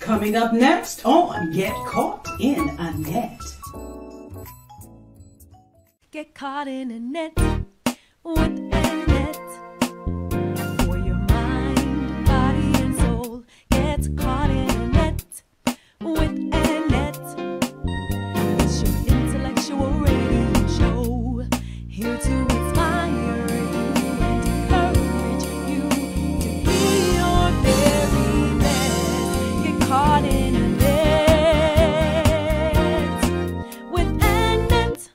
Coming up next on Get Caught in a Net. Get caught in a net with Annette. For your mind, body, and soul. Get caught in a net with Annette. It's your intellectual radio show, here to inspire you and encourage you to be your very best. Get caught in a net with Annette.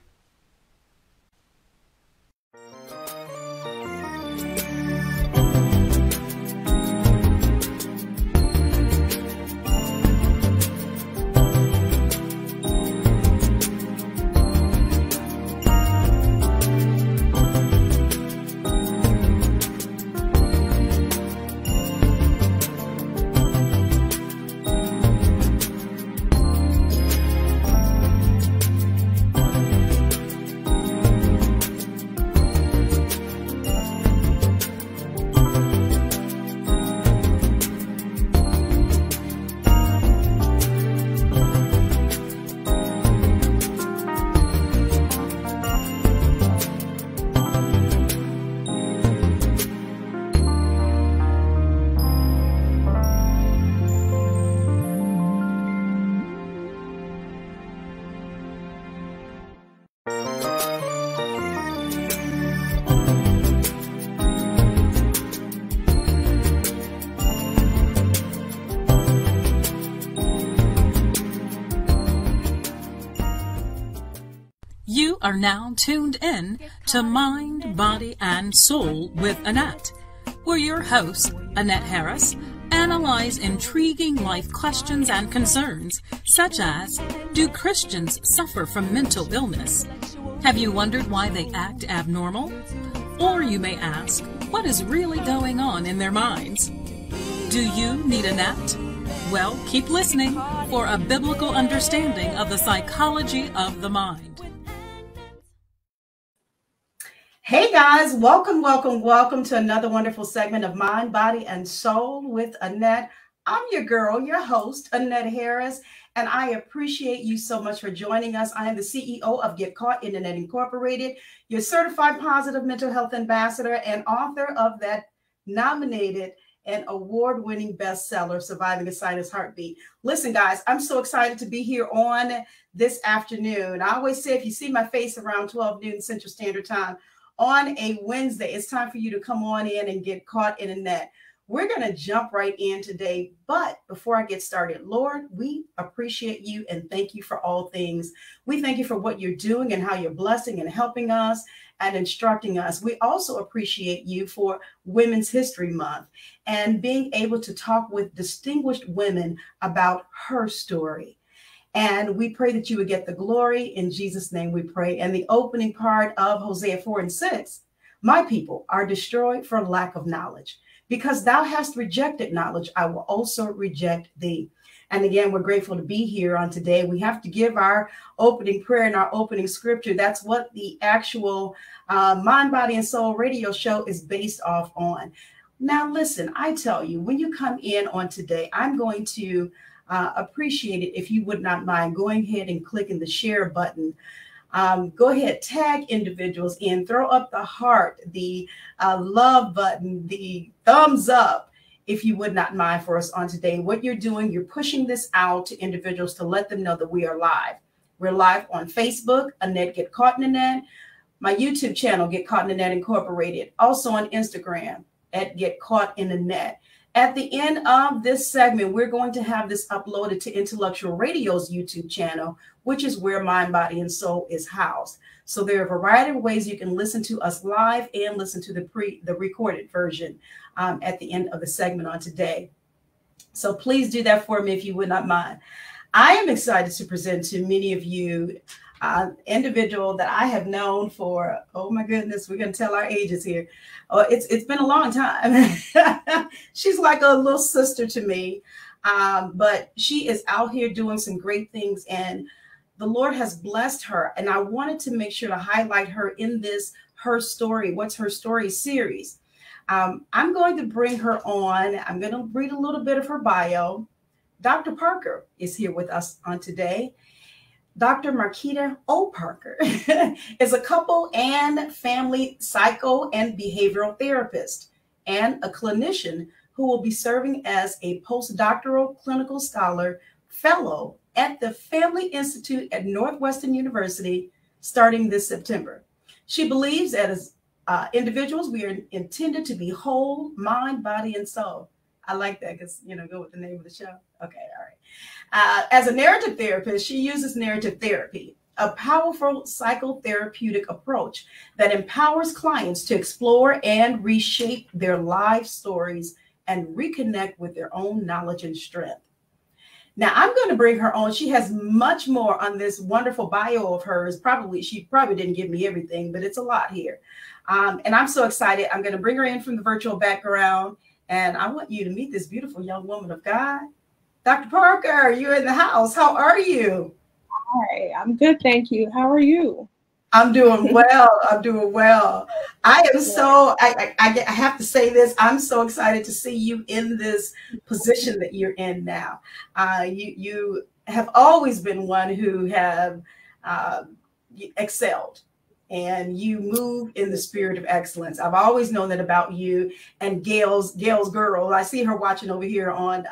You are now tuned in to Mind, Body, and Soul with Annette, where your hosts, Annette Harris, analyze intriguing life questions and concerns, such as, do Christians suffer from mental illness? Have you wondered why they act abnormal? Or you may ask, what is really going on in their minds? Do you need Annette? Well, keep listening for a biblical understanding of the psychology of the mind. Hey guys, welcome to another wonderful segment of Mind, Body, and Soul with Annette. I'm your girl, your host, Annette Harris, and I appreciate you so much for joining us. I am the CEO of GetcaughtinANet Incorporated, your certified positive mental health ambassador and author of that nominated and award-winning bestseller, Surviving a Sinus Heartbeat. Listen, guys, I'm so excited to be here on this afternoon. I always say if you see my face around 12 noon Central Standard Time, on a Wednesday, it's time for you to come on in and get caught in a net. We're going to jump right in today. But before I get started, Lord, we appreciate you and thank you for all things. We thank you for what you're doing and how you're blessing and helping us and instructing us. We also appreciate you for Women's History Month and being able to talk with distinguished women about her story. And we pray that you would get the glory. In Jesus' name we pray. And the opening part of Hosea 4:6, my people are destroyed for lack of knowledge. Because thou hast rejected knowledge, I will also reject thee. And again, we're grateful to be here on today. We have to give our opening prayer and our opening scripture. That's what the actual Mind, Body, and Soul radio show is based off on. Now, listen, I tell you, when you come in on today, I'm going to appreciate it if you would not mind going ahead and clicking the share button. Go ahead, tag individuals in, throw up the heart, the love button, the thumbs up, if you would not mind for us on today. What you're doing, you're pushing this out to individuals to let them know that we are live. We're live on Facebook, Annette Get Caught in a Net, my YouTube channel, Get Caught in a Net Incorporated, also on Instagram at Get Caught in a Net. At the end of this segment, we're going to have this uploaded to Intellectual Radio's YouTube channel, which is where Mind, Body, and Soul is housed. So there are a variety of ways you can listen to us live and listen to the recorded version at the end of the segment on today. So please do that for me if you would not mind. I am excited to present to many of you individual that I have known for, oh my goodness, we're going to tell our ages here. Oh, it's been a long time. She's like a little sister to me, but she is out here doing some great things, and the Lord has blessed her. And I wanted to make sure to highlight her in this Her Story, What's Her Story series. I'm going to bring her on. I'm going to read a little bit of her bio. Dr. Parker is here with us on today. Dr. Markeeta O. Parker is a couple and family psycho and behavioral therapist and a clinician who will be serving as a postdoctoral clinical scholar fellow at the Family Institute at Northwestern University starting this September. She believes that as individuals, we are intended to be whole, mind, body, and soul. I like that because, go with the name of the show. Okay, all right. As a narrative therapist, she uses narrative therapy, a powerful psychotherapeutic approach that empowers clients to explore and reshape their life stories and reconnect with their own knowledge and strength. Now, I'm going to bring her on. She has much more on this wonderful bio of hers. She probably didn't give me everything, but it's a lot here. And I'm so excited. I'm going to bring her in from the virtual background. And I want you to meet this beautiful young woman of God. Dr. Parker, you're in the house. How are you? Hi, I'm good, thank you. How are you? I'm doing well. I'm doing well. I am so, I have to say this, I'm so excited to see you in this position that you're in now. You have always been one who have excelled. And you move in the spirit of excellence. I've always known that about you and Gail's girl. I see her watching over here on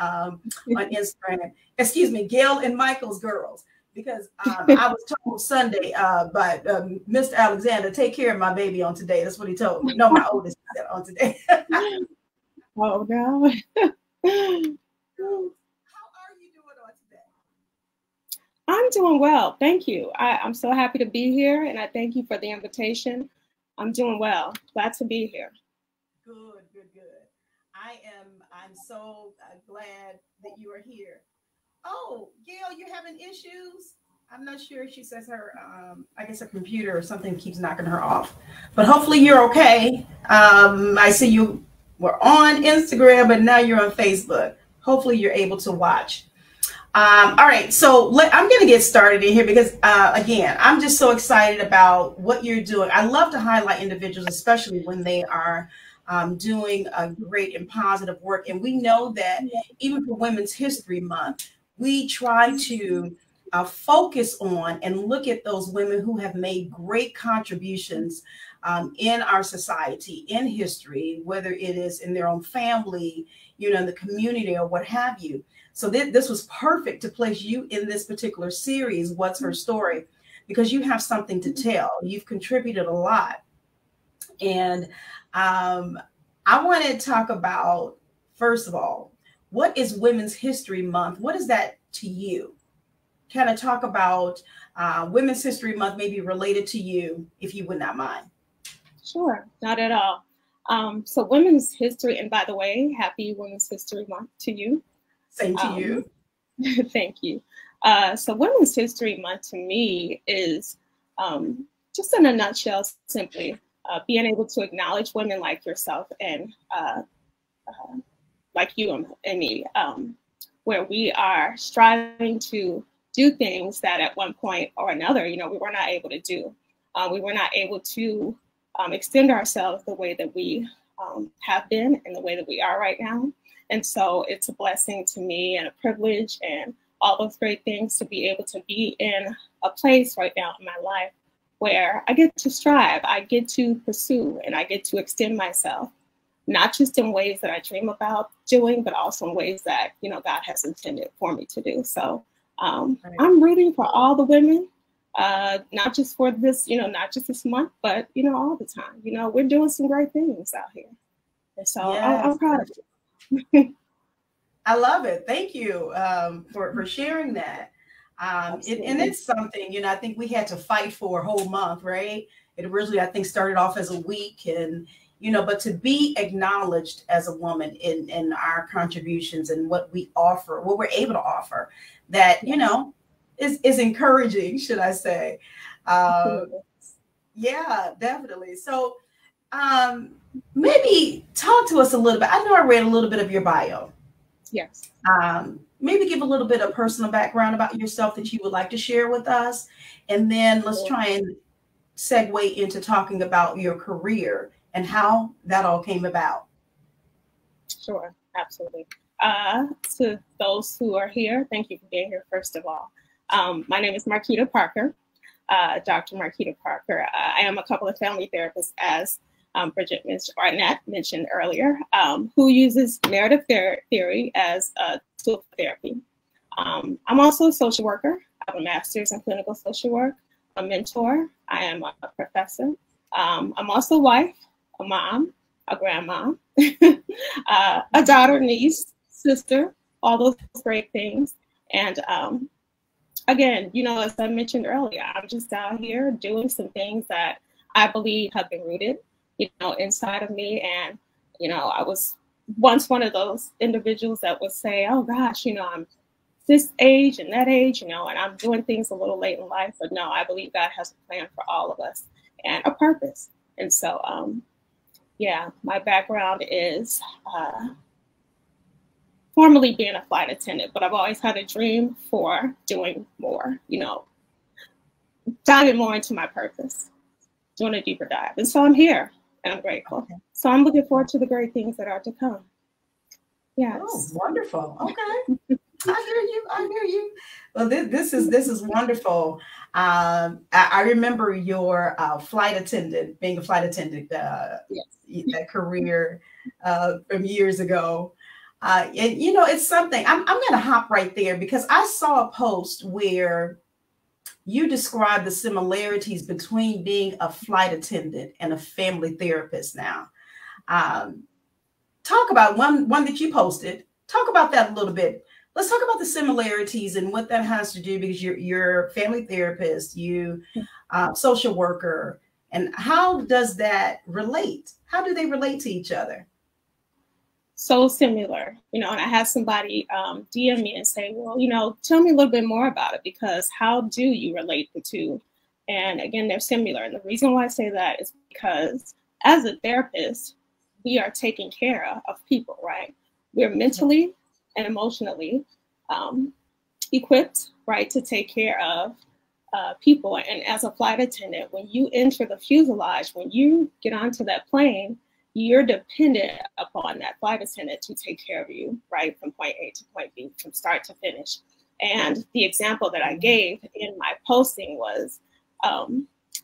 Instagram. Excuse me, Gail and Michael's girls. Because I was told Sunday by Mr. Alexander, take care of my baby on today. That's what he told me. No, my oldest said on today. Oh, no. I'm doing well. Thank you. I'm so happy to be here, and I thank you for the invitation. I'm doing well. Glad to be here. Good. I'm so glad that you are here. Oh, Gail, you're having issues? I'm not sure. She says I guess her computer or something keeps knocking her off. But hopefully you're okay. I see you were on Instagram, but now you're on Facebook. Hopefully you're able to watch. All right, so I'm going to get started in here because, again, I'm just so excited about what you're doing. I love to highlight individuals, especially when they are doing a great and positive work. And we know that even for Women's History Month, we try to focus on and look at those women who have made great contributions in our society, in history, whether it is in their own family, in the community or what have you. So this was perfect to place you in this particular series, What's Her Story, because you have something to tell. You've contributed a lot. And I want to talk about, first of all, what is Women's History Month? What is that to you? Kind of talk about Women's History Month, maybe related to you, if you would not mind. Sure, not at all. So Women's History, and by the way, happy Women's History Month to you. Same to you. Thank you. So Women's History Month to me is just in a nutshell, simply being able to acknowledge women like yourself and like you and me, where we are striving to do things that at one point or another, we were not able to do. We were not able to extend ourselves the way that we have been and the way that we are right now. And so it's a blessing to me and a privilege and all those great things to be able to be in a place right now in my life where I get to strive, I get to pursue, and I get to extend myself, not just in ways that I dream about doing, but also in ways that, God has intended for me to do. So I'm rooting for all the women, not just for this, not just this month, but, all the time. We're doing some great things out here. And so yes. I'm proud of you. I love it. Thank you for sharing that. And it's something, I think we had to fight for a whole month, right? It originally, I think, started off as a week and, but to be acknowledged as a woman in our contributions and what we offer, what we're able to offer, that, is encouraging, should I say. Yeah, definitely. So maybe talk to us a little bit. I know I read a little bit of your bio. Yes. Maybe give a little bit of personal background about yourself that you would like to share with us. And then let's try and segue into talking about your career and how that all came about. Sure, absolutely. to those who are here. Thank you for being here, first of all. My name is Markeeta Parker, Dr. Markeeta Parker. I am a couple of family therapists, as Bridget mentioned, or Annette mentioned earlier, who uses narrative theory as a tool for therapy. I'm also a social worker. I have a master's in clinical social work, a mentor. I am a professor. I'm also a wife, a mom, a grandma, a daughter, niece, sister, all those great things. And again, you know, as I mentioned earlier, I'm just out here doing some things that I believe have been rooted, you know, inside of me. And, you know, I was once one of those individuals that would say, oh gosh, you know, I'm this age and that age, you know, and I'm doing things a little late in life. But no, I believe God has a plan for all of us and a purpose. And so, yeah, my background is formerly being a flight attendant, but I've always had a dream for doing more, you know, diving more into my purpose, doing a deeper dive. And so I'm here and I'm grateful. Okay. So I'm looking forward to the great things that are to come. Yes. Oh, wonderful. Okay. I hear you. Well, this is wonderful. I remember your flight attendant, being a flight attendant, yes. That career from years ago. And, you know, it's something, I'm going to hop right there because I saw a post where you described the similarities between being a flight attendant and a family therapist now. Talk about one that you posted. Talk about that a little bit. Let's talk about the similarities and what that has to do, because you're a family therapist, you social worker, and how does that relate? How do they relate to each other? So similar, you know, and I had somebody DM me and say, well, you know, tell me a little bit more about it, because how do you relate the two? And again, they're similar. And the reason why I say that is because as a therapist, we are taking care of people, right? We're mentally and emotionally equipped, right, to take care of people. And as a flight attendant, when you enter the fuselage, when you get onto that plane, you're dependent upon that flight attendant to take care of you, right, from point A to point B, from start to finish. And the example that I gave in my posting was,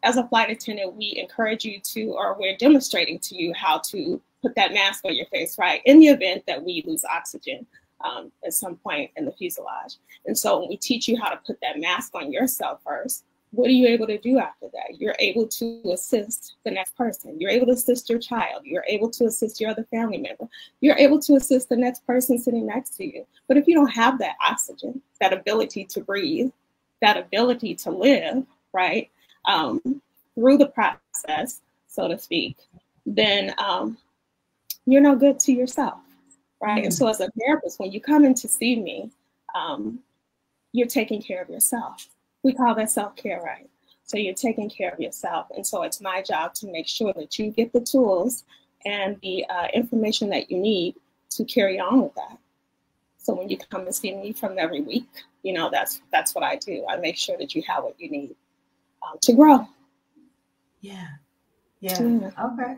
as a flight attendant, we encourage you to, or we're demonstrating to you how to put that mask on your face, right, in the event that we lose oxygen at some point in the fuselage. And so when we teach you how to put that mask on yourself first, what are you able to do after that? You're able to assist the next person. You're able to assist your child. You're able to assist your other family member. You're able to assist the next person sitting next to you. But if you don't have that oxygen, that ability to breathe, that ability to live, right, through the process, so to speak, then you're no good to yourself, right? And so as a therapist, when you come in to see me, you're taking care of yourself. We call that self-care, right? So you're taking care of yourself. And so it's my job to make sure that you get the tools and the information that you need to carry on with that. So when you come and see me from every week, you know, that's what I do. I make sure that you have what you need to grow. Yeah. Okay.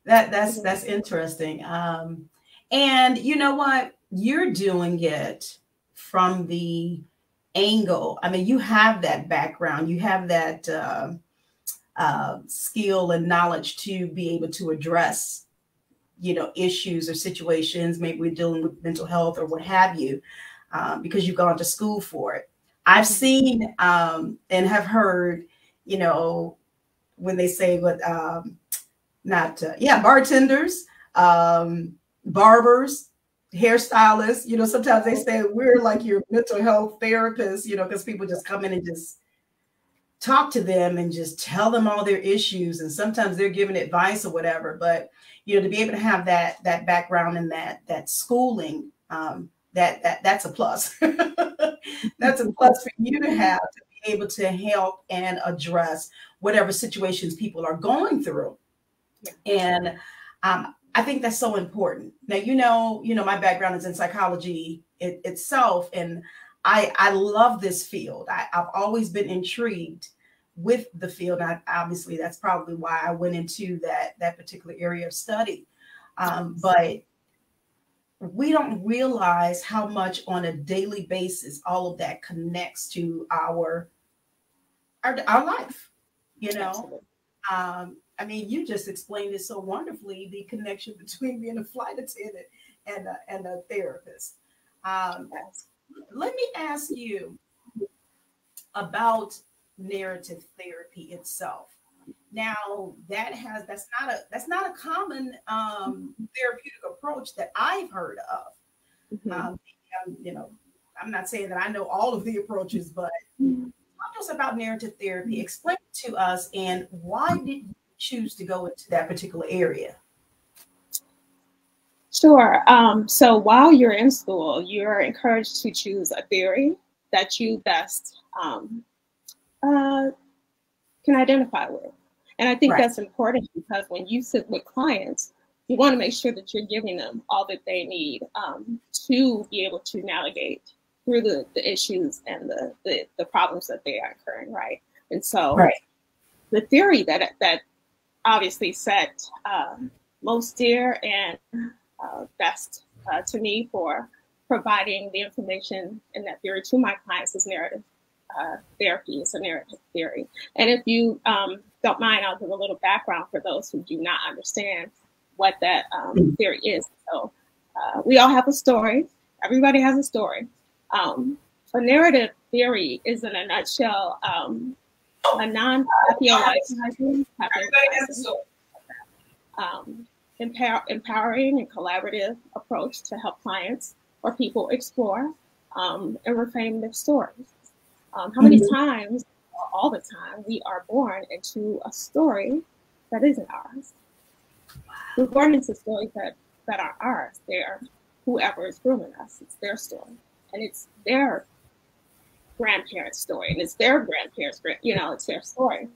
That's interesting. And you know what? You're doing it from the angle. I mean, you have that background, you have that skill and knowledge to be able to address, you know, issues or situations. Maybe we're dealing with mental health or what have you, because you've gone to school for it. I've seen and have heard, you know, when they say what, bartenders, barbers, hairstylists, you know, sometimes they say we're like your mental health therapists, you know, because people just come in and just talk to them and just tell them all their issues. And sometimes they're giving advice or whatever. But, you know, to be able to have that background and that schooling, that's a plus. That's a plus for you to have, to be able to help and address whatever situations people are going through. And I think that's so important. Now, you know, my background is in psychology itself, and I love this field. I've always been intrigued with the field. Obviously, that's probably why I went into that particular area of study. But we don't realize how much on a daily basis all of that connects to our life, you know. I mean, you just explained it so wonderfully, the connection between being a flight attendant and a therapist. Let me ask you about narrative therapy itself. Now, that's not a common therapeutic approach that I've heard of. You know, I'm not saying that I know all of the approaches, but talk to us about narrative therapy. Explain it to us, and why did you choose to go into that particular area? Sure. So while you're in school, you're encouraged to choose a theory that you best can identify with. And I think that's important, because when you sit with clients, you want to make sure that you're giving them all that they need to be able to navigate through the issues and the problems that they are incurring, right? And so the theory that obviously set most dear and best to me for providing the information in that theory to my clients is narrative therapy. It's a narrative theory. And if you don't mind, I'll give a little background for those who do not understand what that theory is. So we all have a story. Everybody has a story. A narrative theory is, in a nutshell, a non-pathologizing, empowering and collaborative approach to help clients or people explore and reframe their stories. How many times, all the time, we are born into a story that isn't ours. We're born into stories that aren't ours. They're whoever is grooming us. It's their story. And it's their grandparents' story. And it's their grandparents' it's their story.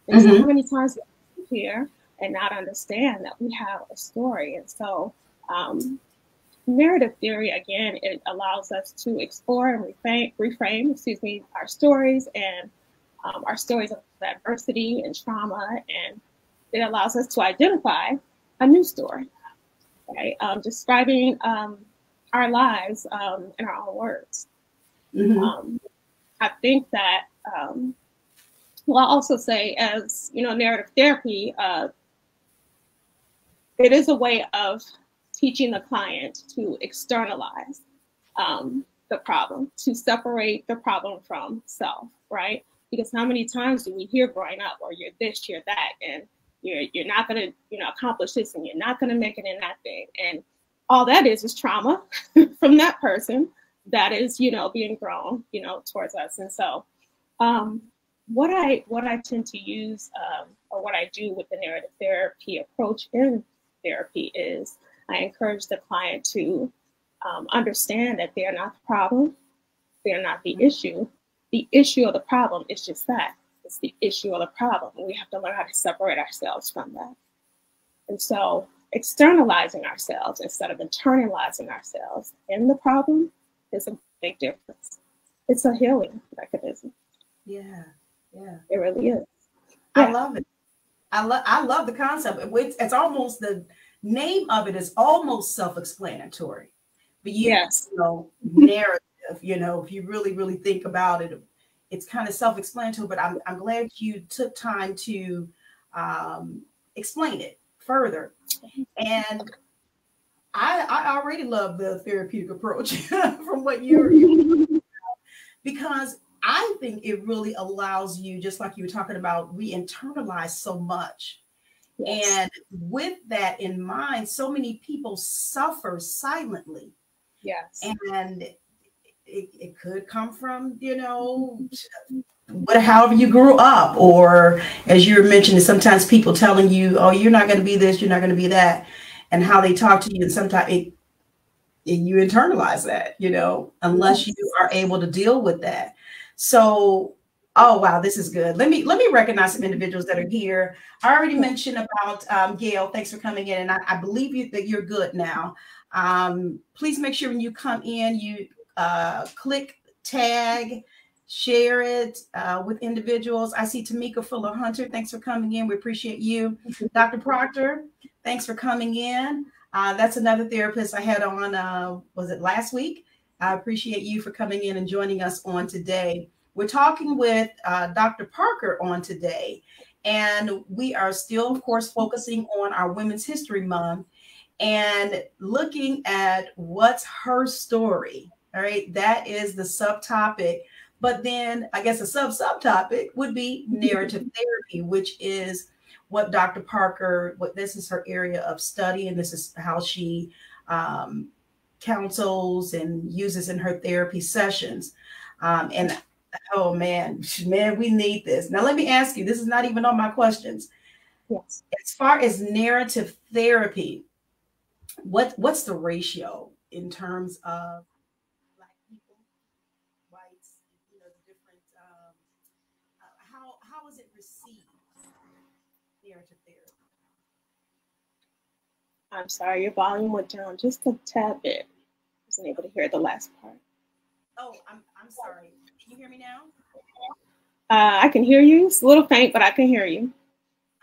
And so how many times we sit here and not understand that we have a story? And so narrative theory, again, it allows us to explore and reframe our stories and our stories of adversity and trauma, and it allows us to identify a new story, right? Describing our lives in our own words. I think that, I'll also say, as you know, narrative therapy, it is a way of teaching the client to externalize the problem, to separate the problem from self, right? Because how many times do we hear growing up, or you're this, you're that, and you're not going to accomplish this, and you're not going to make it in that thing, and all that is trauma from that person that is being grown towards us. And so what I tend to use, or what I do with the narrative therapy approach in therapy, is I encourage the client to understand that they are not the problem. They are not the issue. The issue of the problem is just that. It's the issue of the problem. We have to learn how to separate ourselves from that. And so externalizing ourselves instead of internalizing ourselves in the problem is a big difference. It's a healing mechanism. Yeah. It really is. Yeah. I love it. I love the concept. It's almost, the name of it is almost self-explanatory. But narrative, if you really, really think about it, it's kind of self-explanatory, but I'm glad you took time to explain it further. And I already love the therapeutic approach from what you're because I think it really allows you, just like you were talking about, we internalize so much. Yes. And with that in mind, so many people suffer silently. Yes. And it could come from, however you grew up, or as you were mentioning, sometimes people telling you, oh, you're not going to be this, you're not going to be that, and how they talk to you. And sometimes you internalize that, unless you are able to deal with that. So, oh, wow, this is good. Let me recognize some individuals that are here. I already mentioned about Gail. Thanks for coming in. And I believe that you're good now. Please make sure when you come in, you click tag, share it with individuals. I see Tamika Fuller-Hunter. Thanks for coming in. We appreciate you. Dr. Proctor, thanks for coming in. That's another therapist I had on, was it last week? I appreciate you for coming in and joining us on today. We're talking with Dr. Parker on today, and we are still, of course, focusing on our Women's History Month and looking at what's her story. All right, that is the subtopic. But then I guess a subtopic would be narrative therapy, which is what Dr. Parker, this is her area of study, and this is how she counsels and uses in her therapy sessions. And oh man, we need this. Now let me ask you, this is not even on my questions. Yes. As far as narrative therapy, what's the ratio in terms of Black people, whites, the different, how is it received, narrative therapy? I'm sorry, your volume went down just a tad bit. I wasn't able to hear the last part. Oh, I'm sorry. Can you hear me now? I can hear you. It's a little faint, but I can hear you.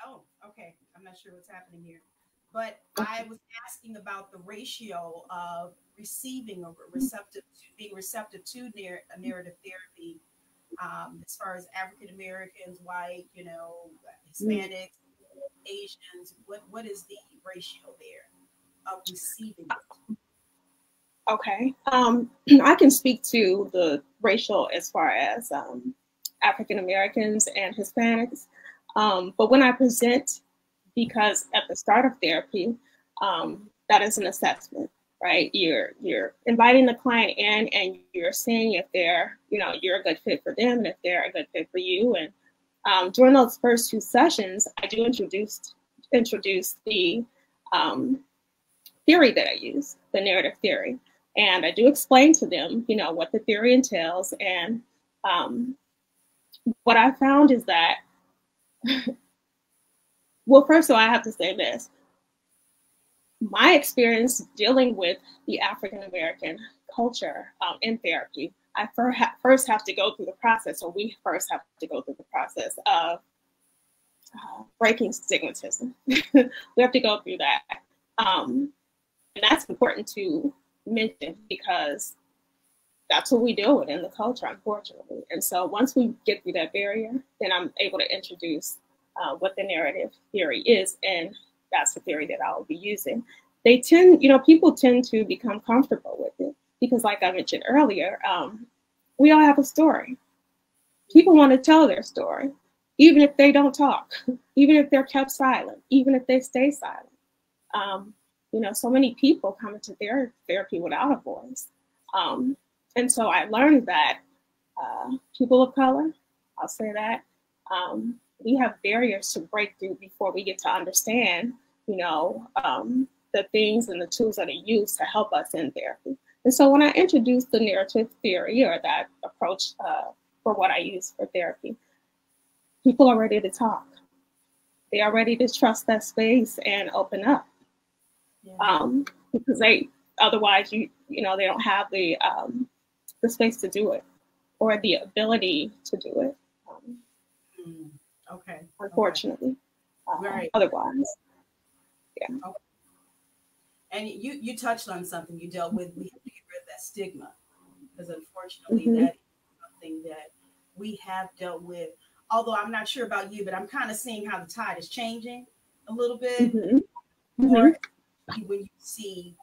Oh, okay. I'm not sure what's happening here. But I was asking about the ratio of receiving or being receptive to narrative therapy, as far as African Americans, white, Hispanics, Asians. What is the ratio there of receiving it? Okay. I can speak to the racial as far as African Americans and Hispanics. But when I present, because at the start of therapy, that is an assessment, right? You're inviting the client in and you're seeing if they're, you're a good fit for them and if they're a good fit for you. And during those first 2 sessions, I do introduce the theory that I use, the narrative theory. And I do explain to them, what the theory entails. And what I found is that, well, first of all, I have to say this. My experience dealing with the African American culture in therapy, I first have to go through the process, or we first have to go through the process of breaking stigmatism. We have to go through that. And that's important to mention because that's what we deal with in the culture, unfortunately. And so once we get through that barrier, then I'm able to introduce what the narrative theory is, and that's the theory that I will be using. People tend to become comfortable with it because, like I mentioned earlier, we all have a story. People want to tell their story, even if they don't talk, even if they're kept silent, even if they stay silent. So many people come into therapy without a voice. And so I learned that people of color, I'll say that, we have barriers to break through before we get to understand, the things and the tools that are used to help us in therapy. And so when I introduce the narrative theory or that approach for what I use for therapy, people are ready to talk. They are ready to trust that space and open up. Yeah. Because otherwise they don't have the space to do it or the ability to do it. Okay. Unfortunately. Okay. Right. Otherwise. Yeah. Okay. And you touched on something you dealt with. We have to get rid of that stigma because unfortunately that is something that we have dealt with. Although I'm not sure about you, but I'm kind of seeing how the tide is changing a little bit. Or when you see,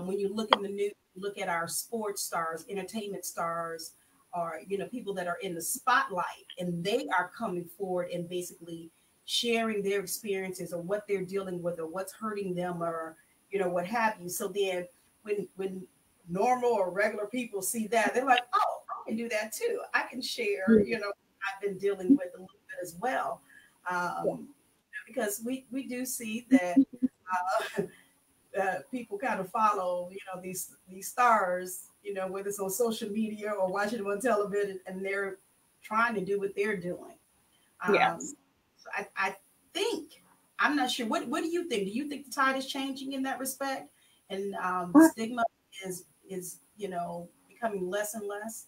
when you look in the news, look at our sports stars, entertainment stars, or people that are in the spotlight, and they are coming forward and basically sharing their experiences or what they're dealing with or what's hurting them or what have you. So then when normal or regular people see that, they're like, oh, I can do that too. I can share, I've been dealing with a little bit as well. Because we do see that people kind of follow, these stars, whether it's on social media or watching them on television, and they're trying to do what they're doing. Yes. So I think, I'm not sure. What do you think? Do you think the tide is changing in that respect? And stigma is becoming less and less?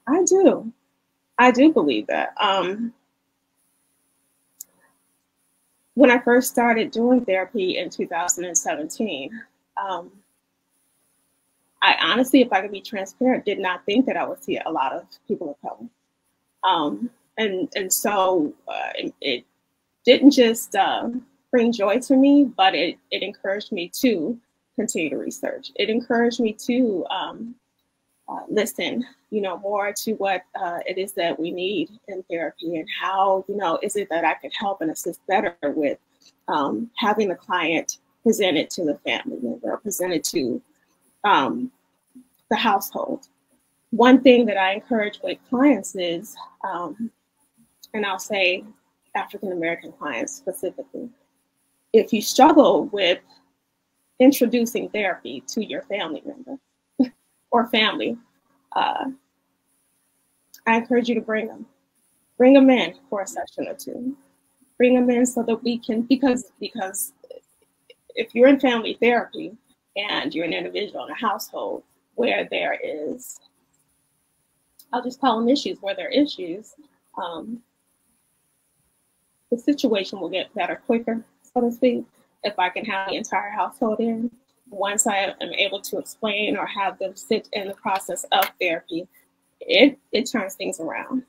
I do believe that. when I first started doing therapy in 2017, I honestly, if I could be transparent, did not think that I would see a lot of people of color. And so it didn't just bring joy to me, but it encouraged me to continue to research. It encouraged me to listen, more to what it is that we need in therapy, and how, is it that I could help and assist better with having the client presented to the family member, presented to the household. One thing that I encourage with clients is, and I'll say African-American clients specifically, if you struggle with introducing therapy to your family member or family, I encourage you to bring them in for a session or two. Bring them in so that we can, because if you're in family therapy and you're an individual in a household where there is, I'll just call them issues, where there are issues, the situation will get better quicker, so to speak, if I can have the entire household in. Once I am able to explain or have them sit in the process of therapy, it turns things around.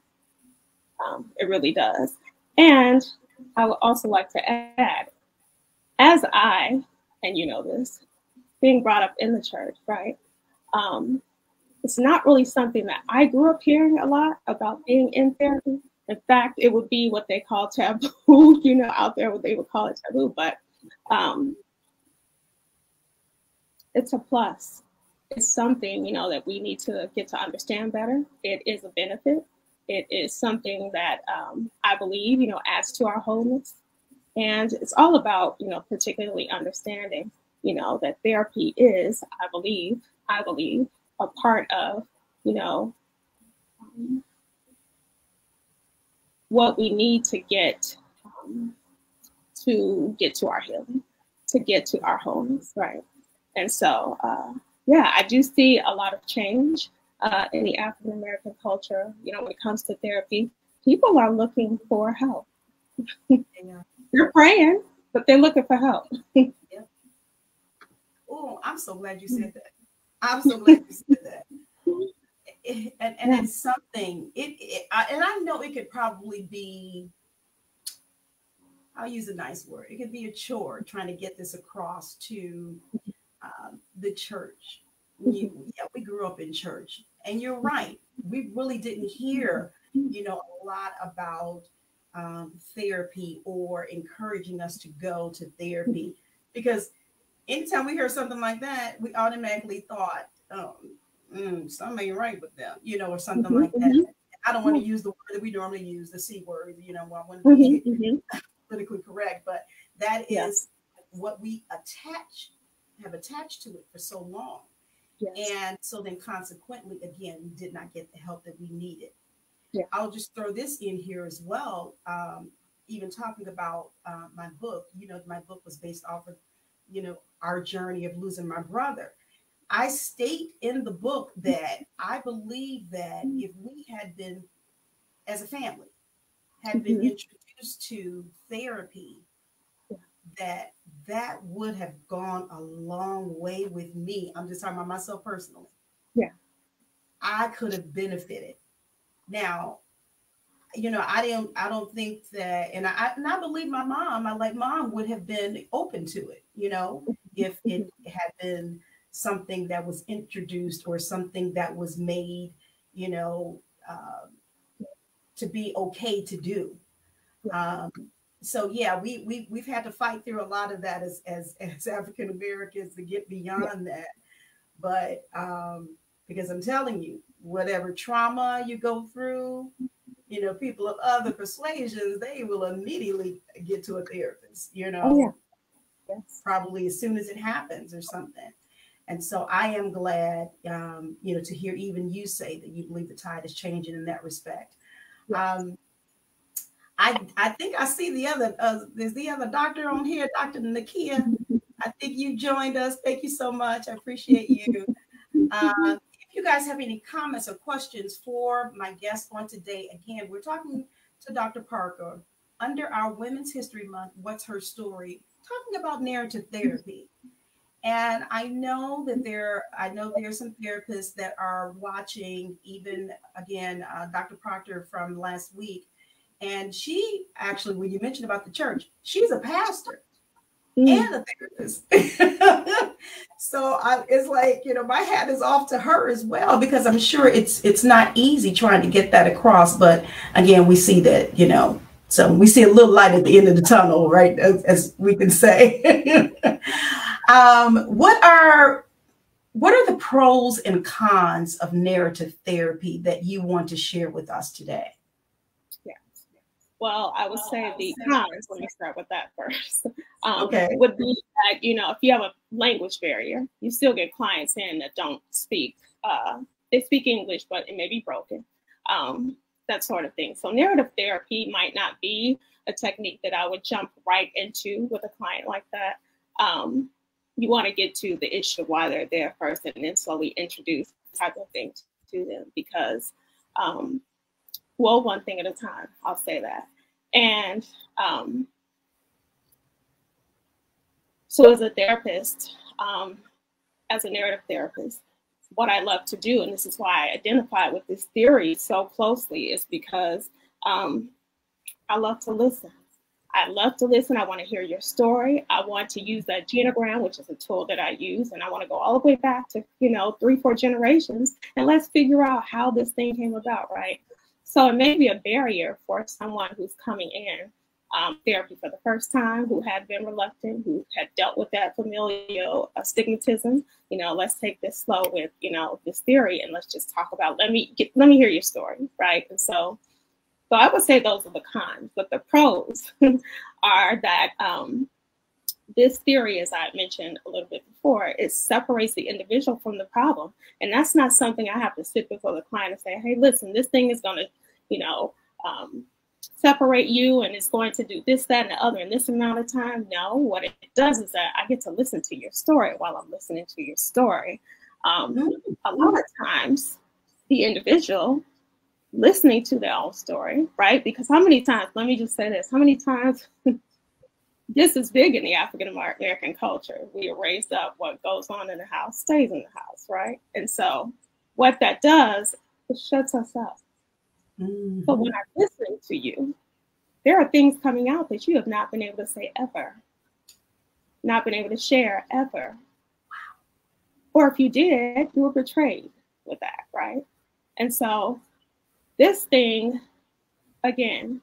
It really does. And I would also like to add, as and you know this, being brought up in the church, right? It's not really something that I grew up hearing a lot about being in therapy. In fact, it would be what they call taboo, out there, what they would call it taboo, but it's a plus. It's something, that we need to get to understand better. It is a benefit. It is something that I believe, adds to our wholeness. And it's all about, particularly understanding, that therapy is, I believe, a part of, what we need to get to our healing, to get to our wholeness, right? And so, I do see a lot of change in the African American culture. When it comes to therapy, people are looking for help. They're praying, but they're looking for help. Oh, I'm so glad you said that. I'm so glad you said that. And it's something. And I know it could probably be. I'll use a nice word. It could be a chore trying to get this across to the church. We grew up in church, and you're right. We really didn't hear, a lot about therapy or encouraging us to go to therapy, because anytime we heard something like that, we automatically thought, something ain't right with them, or something like that. I don't want to use the word that we normally use, the C word, I want to be politically correct, but that is what we have attached to it for so long. Yes. And so then consequently, again, we did not get the help that we needed. Yeah. I'll just throw this in here as well. Even talking about my book, my book was based off of, our journey of losing my brother. I state in the book that I believe that if we had been, as a family, had been introduced to therapy, that would have gone a long way with me. I'm just talking about myself personally. Yeah. I could have benefited. Now, I don't think that, and I believe my mom would have been open to it, if it had been something that was introduced or something that was made, to be okay to do. So we've had to fight through a lot of that as African Americans to get beyond that. But because I'm telling you, whatever trauma you go through, people of other persuasions, they will immediately get to a therapist, probably as soon as it happens or something. And so I am glad, to hear even you say that you believe the tide is changing in that respect. I think I see there's the other doctor on here, Dr. Nakia. I think you joined us. Thank you so much. I appreciate you. If you guys have any comments or questions for my guest on today, again, we're talking to Dr. Parker, under our Women's History Month, What's Her Story, talking about narrative therapy. And I know that there are some therapists that are watching, even again, Dr. Proctor from last week. And she actually, when you mentioned about the church, she's a pastor and a therapist. So it's like, my hat is off to her as well, because I'm sure it's not easy trying to get that across. But again, we see that, so we see a little light at the end of the tunnel, right? As we can say. What are the pros and cons of narrative therapy that you want to share with us today? Yeah. Well, I would say the cons, let me start with that first, okay, would be that, if you have a language barrier, you still get clients in that don't speak, they speak English, but it may be broken, that sort of thing. So narrative therapy might not be a technique that I would jump right into with a client like that. You want to get to the issue of why they're there first, and then slowly introduce type of things to them, because, one thing at a time, I'll say that. And so as a therapist, as a narrative therapist, what I love to do, and this is why I identify with this theory so closely, is because I love to listen. I love to listen. I want to hear your story. I want to use that genogram, which is a tool that I use. And I want to go all the way back to, 3-4 generations. And let's figure out how this thing came about, right? So it may be a barrier for someone who's coming in therapy for the first time, who had been reluctant, who had dealt with that familial stigmatism. Let's take this slow with, this theory, and let's just talk about, let me hear your story, right? And so I would say those are the cons, but the pros are that this theory, as I mentioned a little bit before, it separates the individual from the problem. And that's not something I have to sit before the client and say, hey, listen, this thing is going to, separate you, and it's going to do this, that, and the other in this amount of time. No, what it does is that I get to listen to your story while I'm listening to your story. A lot of times, the individual listening to their own story, right? Because how many times, let me just say this, how many times, this is big in the African American culture. We are raised up, what goes on in the house stays in the house, right? And so what that does, it shuts us up. Mm-hmm. So when I'm listening to you, there are things coming out that you have not been able to say ever, not been able to share ever. Wow. Or if you did, you were betrayed with that, right? And so this thing, again,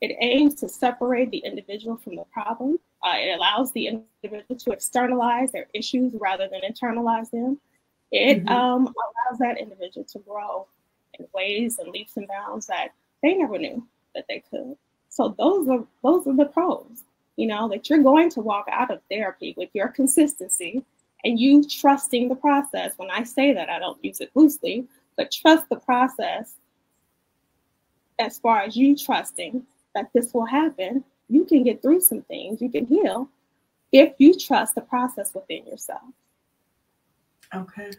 it aims to separate the individual from the problem. It allows the individual to externalize their issues rather than internalize them. It allows that individual to grow in ways and leaps and bounds that they never knew that they could. So those are the pros, that you're going to walk out of therapy with your consistency and you trusting the process. When I say that, I don't use it loosely, but trust the process. As far as you trusting that this will happen, you can get through some things, you can heal if you trust the process within yourself. Okay.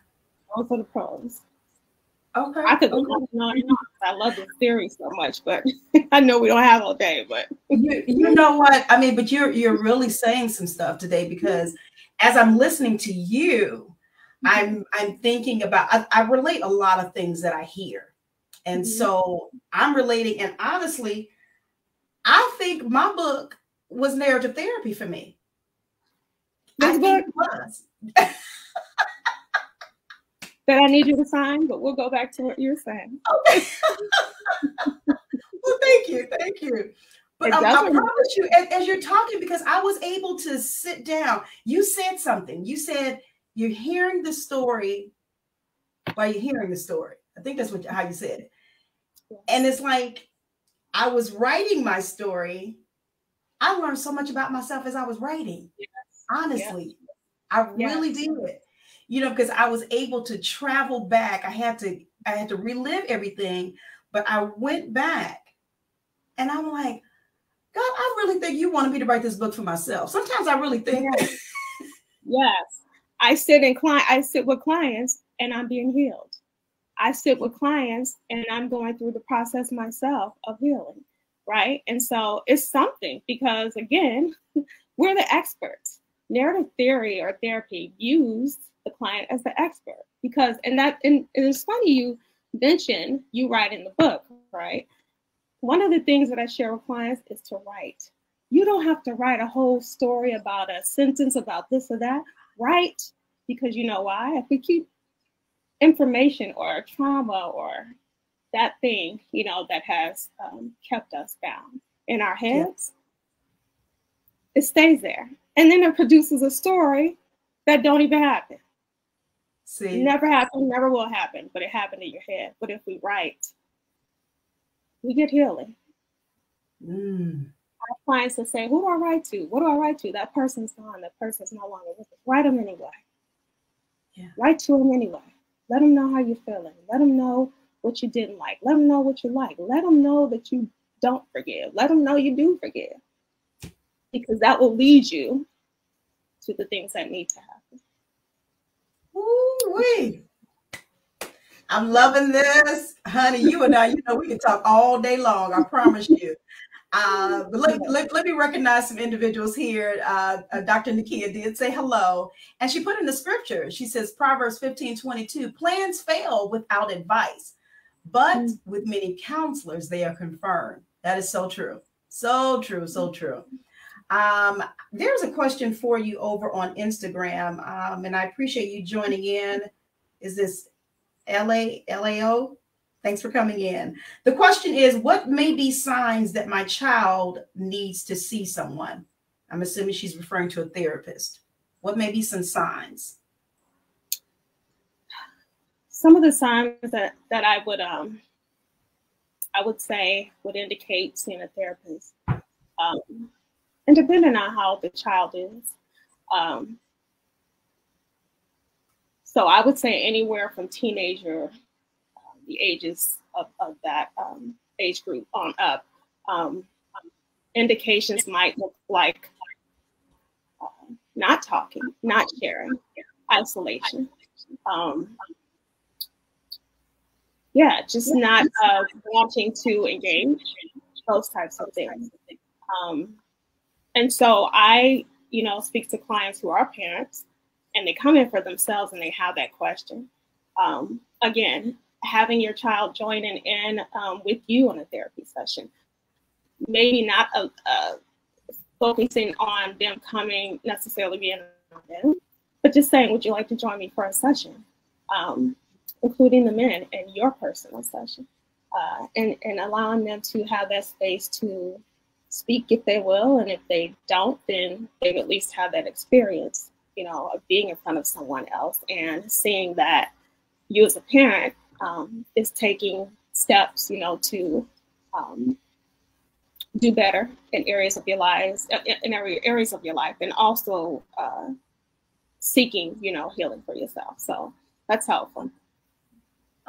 Those are the pros. Okay. I could go on and on and on. I love this theory so much, but I know we don't have all day, but you know what? I mean, but you're really saying some stuff today, because as I'm listening to you, I'm thinking about, I relate a lot of things that I hear. And so I'm relating, and honestly, I think my book was narrative therapy for me. This book was. That I need you to sign, but we'll go back to what you're saying. Okay. Well, thank you. But I promise you, as you're talking, because I was able to sit down, you said something. You said you're hearing the story while you're hearing the story. I think that's how you said it. And it's like, I was writing my story. I learned so much about myself as I was writing. Yes. Honestly, yes. I really did. Because I was able to travel back. I had to relive everything, but I went back and I'm like, God, I really think you wanted me to write this book for myself. Sometimes I really think. Yes. I sit with clients and I'm being healed. I sit with clients and I'm going through the process myself of healing, right? And so it's something because, again, we're the experts. Narrative theory or therapy views the client as the expert because, and it's funny you mentioned you write in the book, right? One of the things that I share with clients is to write. You don't have to write a whole story about a sentence about this or that. Write, because you know why? If we keep information or trauma or that thing, you know, that has kept us bound in our heads, it stays there. And then it produces a story that don't even happen. See, never happened, never will happen, but it happened in your head. But if we write, we get healing. Our clients will say, who do I write to? What do I write to? That person's gone. That person's no longer with us. Write them anyway. Yeah. Write to them anyway. Let them know how you're feeling. Let them know what you didn't like. Let them know what you like. Let them know that you don't forgive. Let them know you do forgive. Because that will lead you to the things that need to happen. Ooh-wee. I'm loving this. Honey, you and I, you know, we can talk all day long, I promise you. But let me recognize some individuals here. Dr. Nakia did say hello, and she put in the scripture. She says, Proverbs 15:22, plans fail without advice, but with many counselors, they are confirmed. That is so true. So true, so true. There's a question for you over on Instagram, and I appreciate you joining in. Is this LAO? Thanks for coming in. The question is, what may be signs that my child needs to see someone? I'm assuming she's referring to a therapist. What may be some signs? Some of the signs that I would say would indicate seeing a therapist, and depending on how the child is. So I would say anywhere from teenager, the ages of that age group on up. Indications might look like not talking, not sharing, isolation. Just not wanting to engage, those types of things. And so I, speak to clients who are parents and they come in for themselves and they have that question. Again, having your child joining in with you on a therapy session, maybe not focusing on them coming necessarily being on them, but just saying, would you like to join me for a session? Including the men in your personal session, and allowing them to have that space to speak if they will, and if they don't, then they at least have that experience, of being in front of someone else and seeing that you as a parent is taking steps, to do better in areas of your lives, and also seeking, healing for yourself. So that's helpful.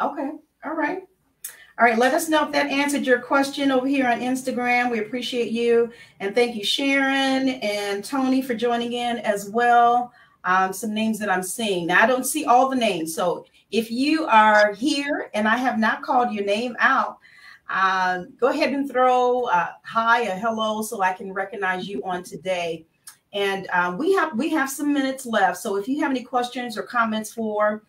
Okay. All right. All right. Let us know if that answered your question over here on Instagram. We appreciate you. And thank you, Sharon and Tony, for joining in as well. Some names that I'm seeing. Now, I don't see all the names. So if you are here and I have not called your name out, go ahead and throw a hi, a hello, so I can recognize you on today. And we have some minutes left. So if you have any questions or comments for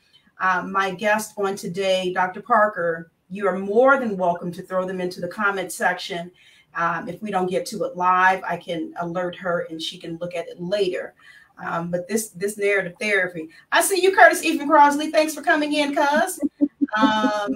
my guest on today, Dr. Parker, you are more than welcome to throw them into the comment section. If we don't get to it live, I can alert her and she can look at it later. But this narrative therapy, I see you, Curtis Ethan Crosley. Thanks for coming in, cuz. I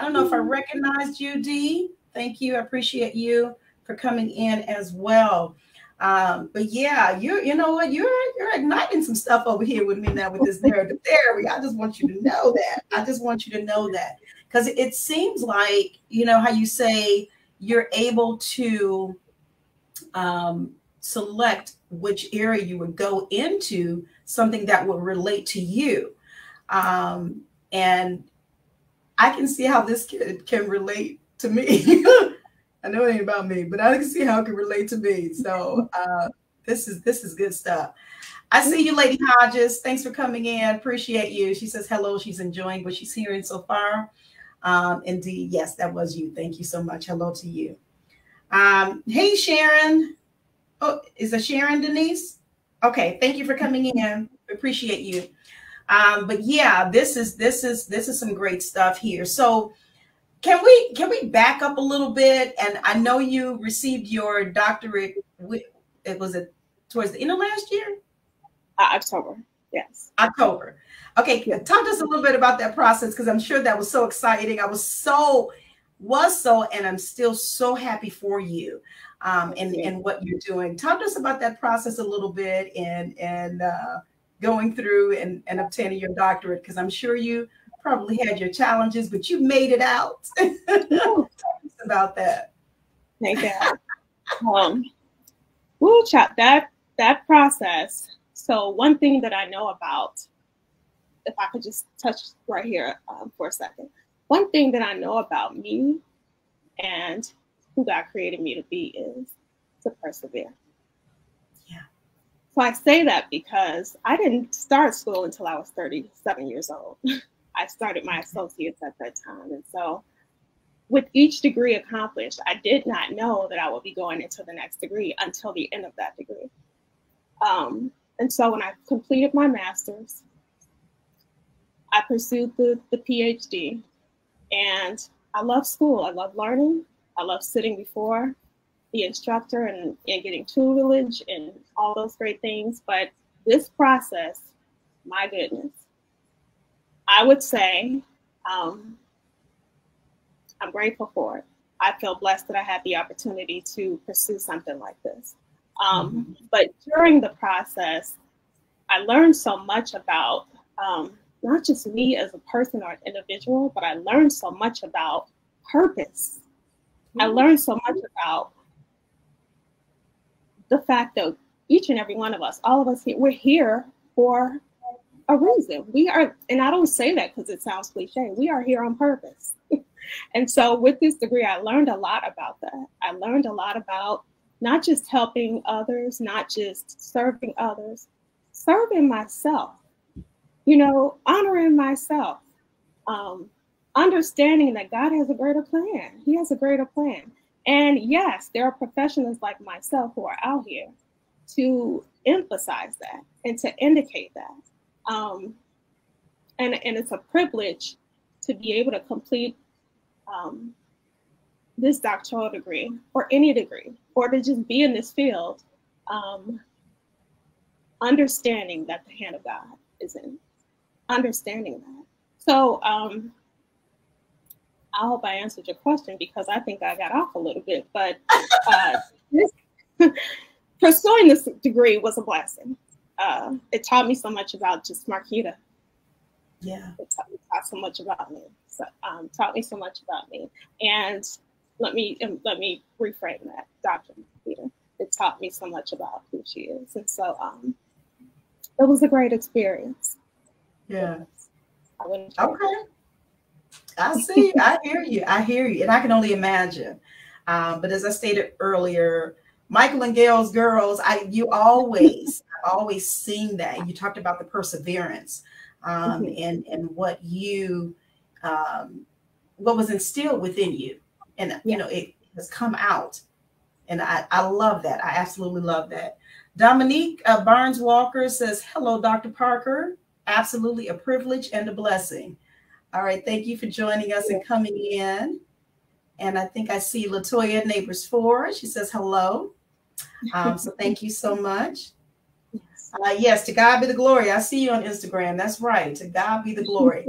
don't know if I recognized you, Dee. Thank you. I appreciate you for coming in as well. But yeah, you know what? You're igniting some stuff over here with me now with this narrative therapy. I just want you to know that. I just want you to know that, because it seems like, how you say you're able to select which area you would go into, something that would relate to you. And I can see how this kid can relate to me. I know it ain't about me, but I can see how it can relate to me. So this is good stuff. I see you, Lady Hodges. Thanks for coming in. Appreciate you. She says hello. She's enjoying what she's hearing so far. Indeed, yes, that was you. Thank you so much. Hello to you. Hey, Sharon. Oh, is it Sharon Denise? Okay, thank you for coming in. Appreciate you. But yeah, this is some great stuff here. So can we back up a little bit? And I know you received your doctorate. It was towards the end of last year. October. Yes. October. Okay, talk to us a little bit about that process, because I'm sure that was so exciting. I was and I'm still so happy for you, and what you're doing. Talk to us about that process a little bit, and going through and obtaining your doctorate, because I'm sure you probably had your challenges, but you made it out. Talk to us about that. Thank you. That process. So one thing that I know about, if I could just touch right here for a second, one thing that I know about me and who God created me to be is to persevere. Yeah. So I say that because I didn't start school until I was 37 years old. I started my associates at that time. And so with each degree accomplished, I did not know that I would be going into the next degree until the end of that degree. And so when I completed my master's, I pursued the Ph.D. And I love school. I love learning. I love sitting before the instructor and getting tutelage and all those great things. But this process, my goodness, I would say I'm grateful for it. I feel blessed that I had the opportunity to pursue something like this. But during the process, I learned so much about not just me as a person or an individual, but I learned so much about purpose. I learned so much about the fact that each and every one of us, all of us here, we're here for a reason. We are, and I don't say that because it sounds cliche, we are here on purpose. And so with this degree, I learned a lot about that. I learned a lot about not just helping others, not just serving others, serving myself, honoring myself, understanding that God has a greater plan. He has a greater plan. And yes, there are professionals like myself who are out here to emphasize that and to indicate that. And it's a privilege to be able to complete this doctoral degree or any degree, or to just be in this field, understanding that the hand of God is in, understanding that. So I hope I answered your question, because I think I got off a little bit, but pursuing this degree was a blessing. It taught me so much about just Markeeta. Yeah. It taught so much about me. So, taught me so much about me. And let me reframe that, Dr. Markeeta. It taught me so much about who she is. And so it was a great experience. Yeah. Okay. I see. I hear you. And I can only imagine. But as I stated earlier, Michael and Gail's girls, I've always seen that. You talked about the perseverance, and what was instilled within you. And, it has come out. And I love that. I absolutely love that. Dominique Barnes Walker says, hello, Dr. Parker. Absolutely a privilege and a blessing. All right. Thank you for joining us and coming in. And I think I see Latoya Neighbors 4. She says hello. So thank you so much. Yes, to God be the glory. I see you on Instagram. That's right. To God be the glory.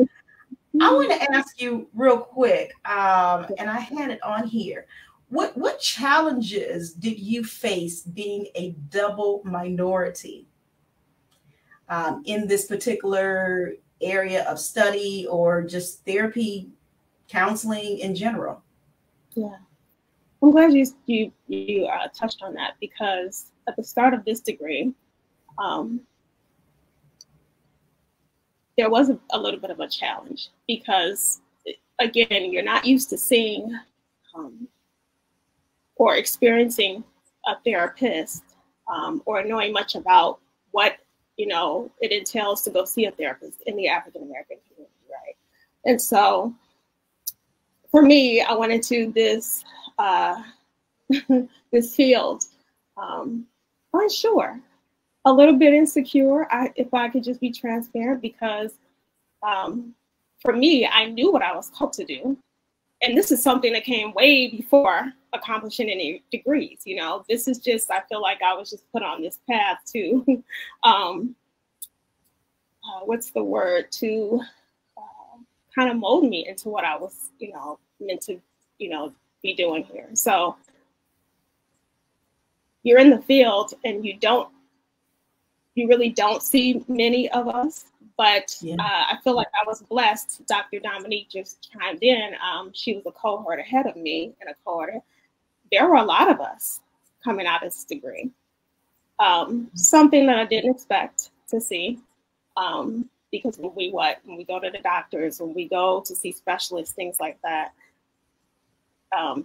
I want to ask you real quick, and I had it on here. What challenges did you face being a double minority in this particular area of study, or just therapy, counseling in general? Yeah, I'm glad you touched on that, because at the start of this degree, there was a little bit of a challenge, because again, you're not used to seeing or experiencing a therapist, or knowing much about what it entails to go see a therapist in the African American community, right? And so for me, I went into this this field. Unsure, a little bit insecure, if I could just be transparent, because for me, I knew what I was called to do. And this is something that came way before accomplishing any degrees. You know, this is just, I feel like I was just put on this path to, what's the word, to kind of mold me into what I was, you know, meant to, you know, be doing here. So you're in the field and you really don't see many of us. But yeah. I feel like I was blessed. Dr. Dominique just chimed in. She was a cohort ahead of me and a cohort. There were a lot of us coming out of this degree. Something that I didn't expect to see, because when we go to the doctors, when we go to see specialists, things like that,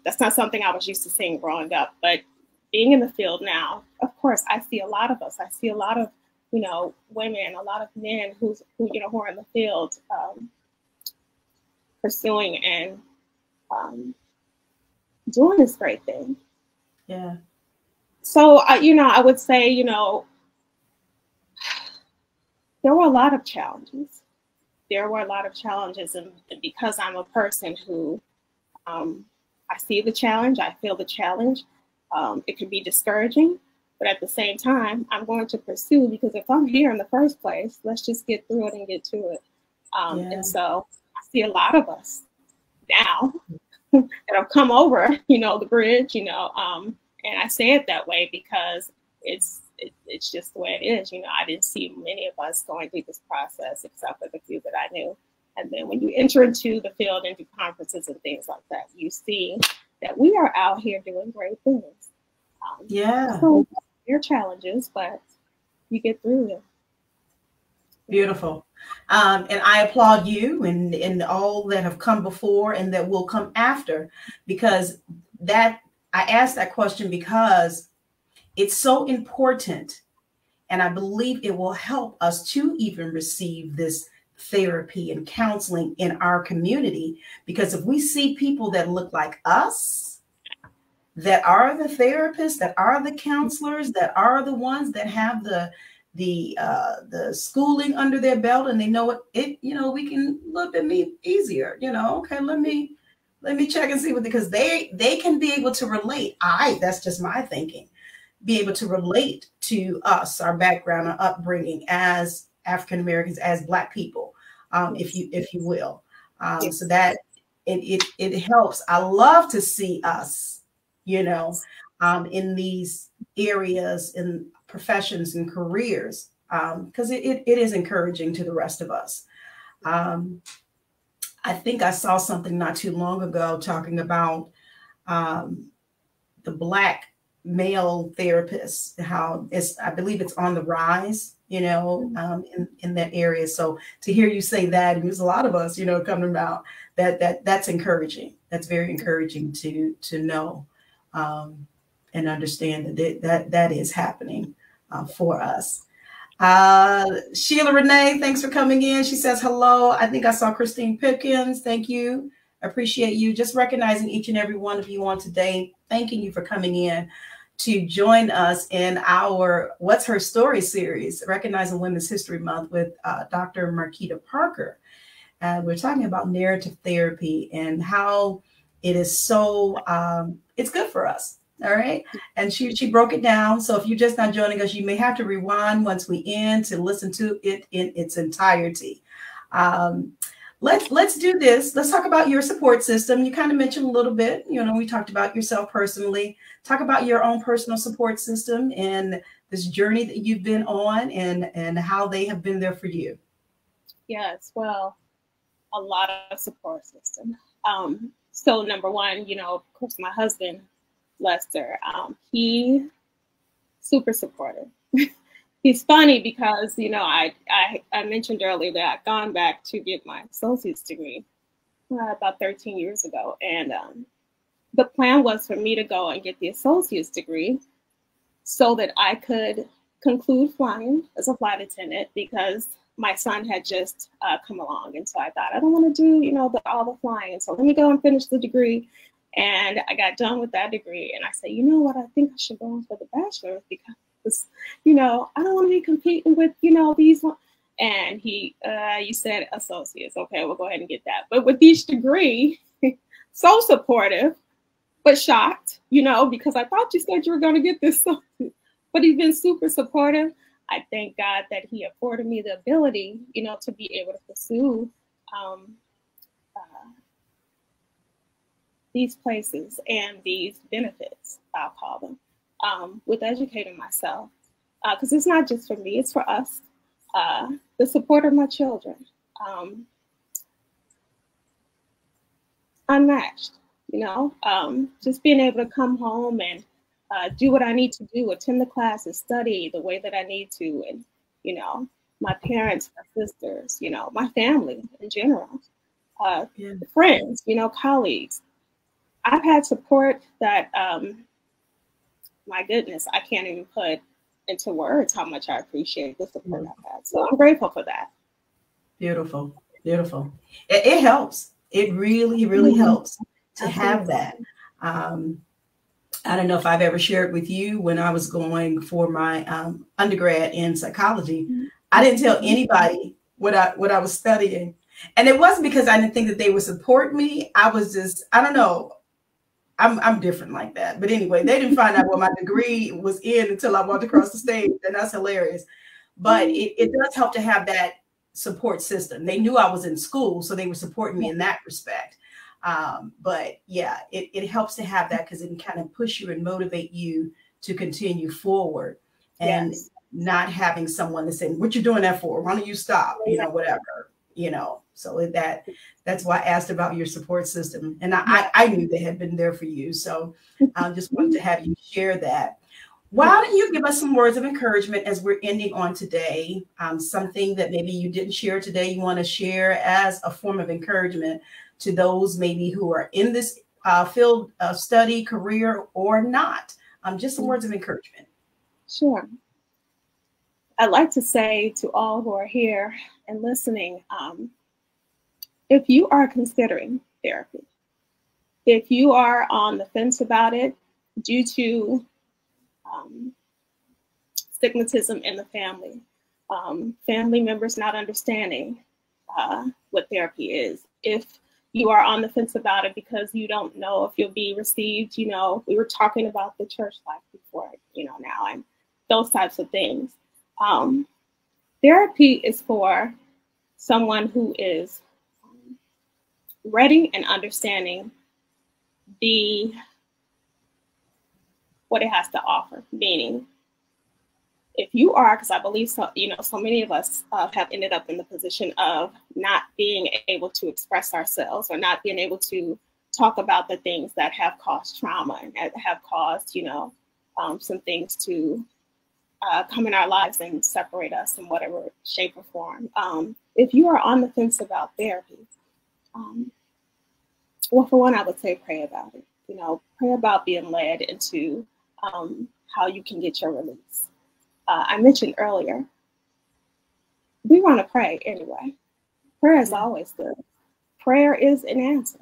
that's not something I was used to seeing growing up. But being in the field now, of course, I see a lot of us. I see a lot of, you know, women, a lot of men who are in the field, pursuing and doing this great thing. Yeah. So, I would say, there were a lot of challenges. And because I'm a person who, I see the challenge, I feel the challenge, it can be discouraging. But at the same time, I'm going to pursue, because if I'm here in the first place, let's just get through it and get to it. And so I see a lot of us now that have come over, the bridge, and I say it that way because it's just the way it is. I didn't see many of us going through this process except for the few that I knew. And then when you enter into the field and do conferences and things like that, you see that we are out here doing great things. So there are challenges, but you get through them. Beautiful. And I applaud you and all that have come before and that will come after, because I asked that question because it's so important. And I believe it will help us to even receive this therapy and counseling in our community. Because if we see people that look like us, that are the therapists, that are the counselors, that are the ones that have the schooling under their belt, and they know we can look at me easier, okay, let me check and see because they can be able to relate. That's just my thinking, be able to relate to us, our background, our upbringing as African Americans, as Black people, if you will. So that it helps. I love to see us, in these areas, in professions and careers, because it is encouraging to the rest of us. I think I saw something not too long ago talking about the Black male therapists, how I believe it's on the rise, in that area. So to hear you say that, and there's a lot of us, coming about, that's encouraging. That's very encouraging to know and understand that is happening for us. Sheila Renee, thanks for coming in. She says hello. I think I saw Christine Pipkins. Thank you. I appreciate you. Just recognizing each and every one of you on today. Thanking you for coming in to join us in our What's Her Story series, Recognizing Women's History Month with Dr. Markeeta Parker. We're talking about narrative therapy and how it is so, it's good for us. All right. And she broke it down. So if you're just not joining us, you may have to rewind once we end to listen to it in its entirety. Let's do this. Let's talk about your support system. You kind of mentioned a little bit, we talked about yourself personally. Talk about your own personal support system and this journey that you've been on and how they have been there for you. Yes, well, a lot of support system. So number one, of course, my husband, Lester, he super supportive. He's funny because, I mentioned earlier that I'd gone back to get my associate's degree about 13 years ago. And the plan was for me to go and get the associate's degree so that I could conclude flying as a flight attendant, because my son had just come along. And so I thought, I don't want to do, all the flying. So let me go and finish the degree And I got done with that degree, and I said, you know what, I think I should go on for the bachelor's, because, you know, I don't want to be competing with, you know, these ones. And he, you said associates. Okay, we'll go ahead and get that. But with each degree, so supportive, but shocked, you know, because I thought you said you were going to get this. But he's been super supportive. I thank God that he afforded me the ability, you know, to be able to pursue these places and these benefits, I'll call them, with educating myself. Because it's not just for me, it's for us. The support of my children, unmatched, you know, just being able to come home and do what I need to do, attend the classes, study the way that I need to, and, you know, my parents, my sisters, you know, my family in general, friends, you know, colleagues. I've had support that, my goodness, I can't even put into words how much I appreciate the support I've had. So I'm grateful for that. Beautiful, beautiful. It helps. It really, really helps to have that. I don't know if I've ever shared with you, when I was going for my undergrad in psychology, I didn't tell anybody what I was studying. And it wasn't because I didn't think that they would support me. I was just, I don't know. I'm different like that. But anyway, they didn't find out what my degree was in until I walked across the stage. And that's hilarious. But it does help to have that support system. They knew I was in school, so they were supporting me in that respect. But yeah, it helps to have that, because it can kind of push you and motivate you to continue forward, and not having someone to say, what you doing that for? Why don't you stop? You know, whatever, you know. So that's why I asked about your support system. And I knew they had been there for you. So I just wanted to have you share that. Why don't you give us some words of encouragement as we're ending on today? Something that maybe you didn't share today, you want to share as a form of encouragement to those maybe who are in this field of study, career, or not. Just some words of encouragement. Sure. I'd like to say to all who are here and listening, if you are considering therapy, if you are on the fence about it due to stigmatism in the family, family members not understanding what therapy is, if you are on the fence about it because you don't know if you'll be received, you know, we were talking about the church life before, you know, now, and those types of things. Therapy is for someone who is ready and understanding what it has to offer. Meaning, if you are, because I believe so, you know, so many of us have ended up in the position of not being able to express ourselves, or not being able to talk about the things that have caused trauma and have caused, you know, some things to come in our lives and separate us in whatever shape or form. If you are on the fence about therapy, well, for one, I would say pray about it. You know, pray about being led into how you can get your release. I mentioned earlier, we want to pray anyway. Prayer is always good. Prayer is an answer,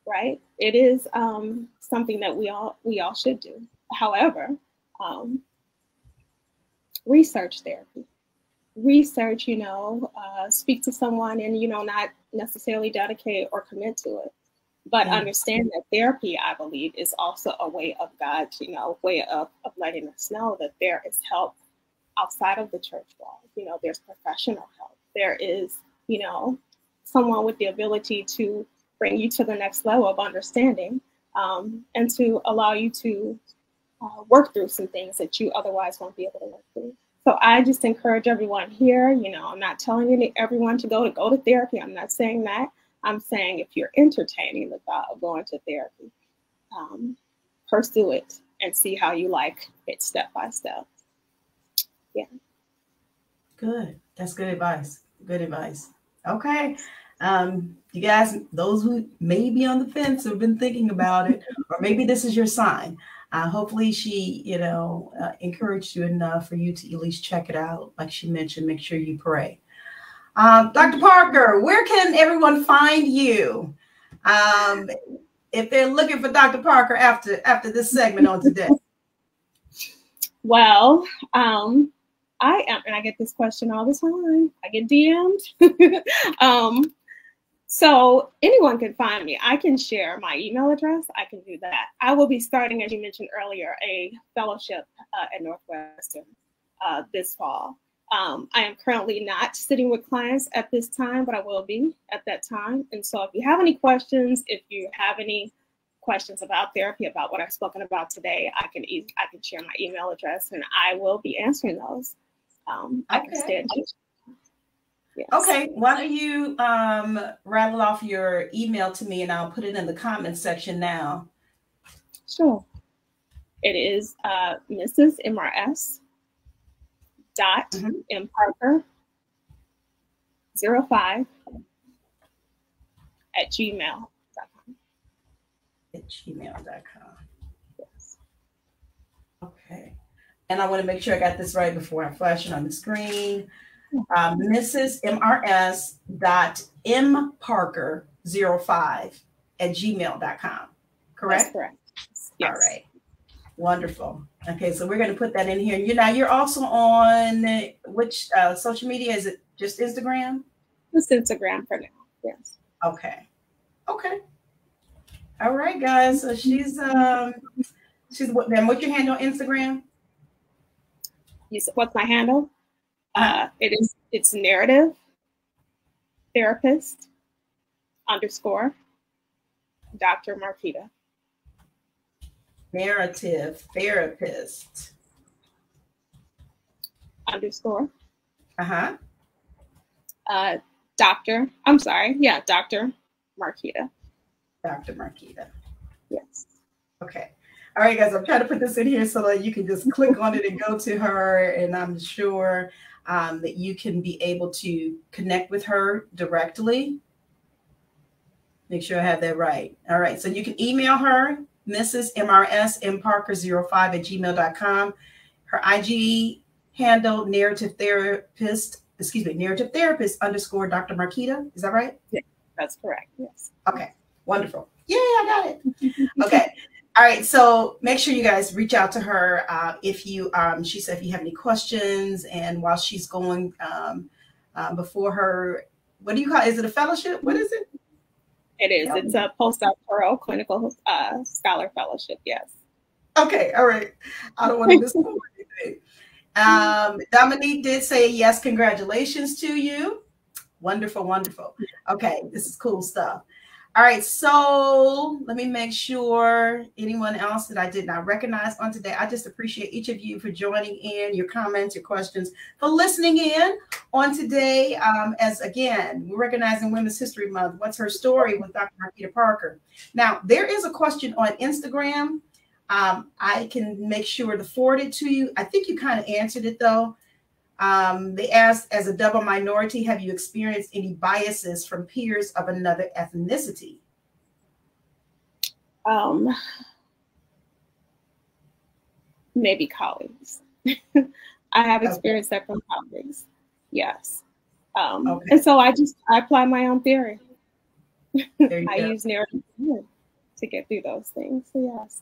right? It is something that we all should do. However, research therapy. Research, you know, speak to someone and, you know, not necessarily dedicate or commit to it. But understand that therapy, I believe, is also a way of God, you know, way of letting us know that there is help outside of the church walls. You know, there's professional help. There is, you know, someone with the ability to bring you to the next level of understanding, and to allow you to work through some things that you otherwise won't be able to work through. So I just encourage everyone here, you know, I'm not telling everyone to go to therapy. I'm not saying that. I'm saying if you're entertaining the thought of going to therapy, pursue it and see how you like it step by step. Yeah. Good. That's good advice. Good advice. Okay. You guys, those who may be on the fence, have been thinking about it, or maybe this is your sign. Hopefully she, you know, encouraged you enough for you to at least check it out. Like she mentioned, make sure you pray. Dr. Parker, where can everyone find you? if they're looking for Dr. Parker after this segment on today? Well, I am, and I get this question all the time. I get DM'd. So anyone can find me. I can share my email address. I can do that. I will be starting, as you mentioned earlier, a fellowship at Northwestern this fall. I am currently not sitting with clients at this time, but I will be at that time. And so if you have any questions, if you have any questions about therapy, about what I've spoken about today, I can share my email address and I will be answering those. I can stay in touch. Yes. Okay, why don't you rattle off your email to me and I'll put it in the comments section now. Sure. It is Mrs. MRS dot mparker 05 at gmail.com. At gmail.com. Yes. Okay. And I want to make sure I got this right before I flash it on the screen. Mrs. MRS dot mparker 05 at gmail.com. Correct? That's correct. Yes. All right. Wonderful. Okay, so we're going to put that in here. You're also on which social media? Is it just Instagram? Just Instagram for now. Yes. Okay. Okay. All right, guys. So she's what's your handle on Instagram? What's my handle? It's narrative therapist _ Dr. Markeeta. Narrative therapist _ Dr. I'm sorry. Yeah, Dr. Markeeta. Dr. Markeeta. Yes. Okay. All right, guys, I'm trying to put this in here so that you can just click on it and go to her. And I'm sure that you can be able to connect with her directly. Make sure I have that right. All right. So you can email her, Mrs. MRS mparker05 at gmail.com. Her IG handle, narrative therapist _ Dr. Markeeta. Is that right? Yeah, that's correct. Yes. Okay. Wonderful. Yeah, I got it. Okay. All right. So make sure you guys reach out to her if you, she said, if you have any questions, and while she's going before her, what do you call it? Is it a fellowship? What is it? It is. It's a postdoctoral clinical scholar fellowship. Yes. Okay. All right. I don't want to miss anything. Dominique did say yes. Congratulations to you. Wonderful. Wonderful. Okay. This is cool stuff. All right, so let me make sure anyone else that I did not recognize on today. I just appreciate each of you for joining in, your comments, your questions, for listening in on today. As again, we're recognizing Women's History Month. What's her story with Dr. Markeeta Parker? Now, there is a question on Instagram. I can make sure to forward it to you. I think you kind of answered it though. They asked, as a double minority, have you experienced any biases from peers of another ethnicity? Maybe colleagues. I have experienced that from colleagues. Yes. Okay. And so I apply my own theory. I use narrative to get through those things. So yes.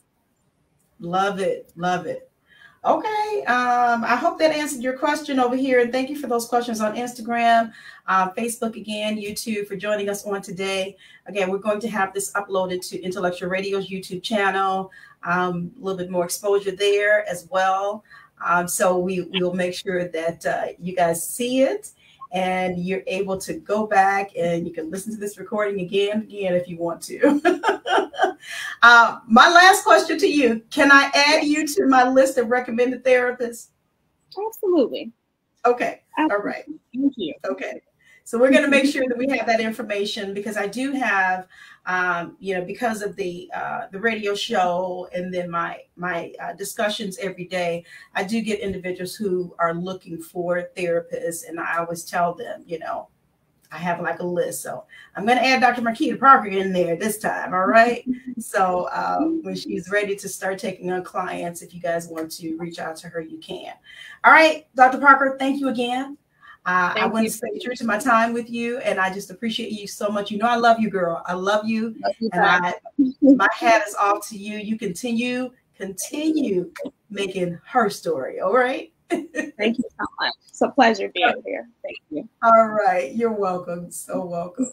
Love it. Love it. Okay, I hope that answered your question over here. And thank you for those questions on Instagram, Facebook again, YouTube for joining us on today. Again, we're going to have this uploaded to Intellectual Radio's YouTube channel, a little bit more exposure there as well. So we will make sure that you guys see it and you're able to go back and you can listen to this recording again if you want to. My last question to you, can I add you to my list of recommended therapists? Absolutely. Okay. Absolutely. All right. Thank you. Okay. So we're going to make sure that we have that information, because I do have, because of the radio show and then my discussions every day, I do get individuals who are looking for therapists, and I always tell them, I have like a list. So I'm going to add Dr. Markeeta Parker in there this time. All right. So when she's ready to start taking on clients, if you guys want to reach out to her, you can. All right, Dr. Parker, thank you again. I want to stay true to my time with you, and I just appreciate you so much. You know, I love you, girl. I love you, and my hat is off to you. You continue making her story. All right. Thank you so much. It's a pleasure being here. Thank you. All right. You're welcome. So welcome.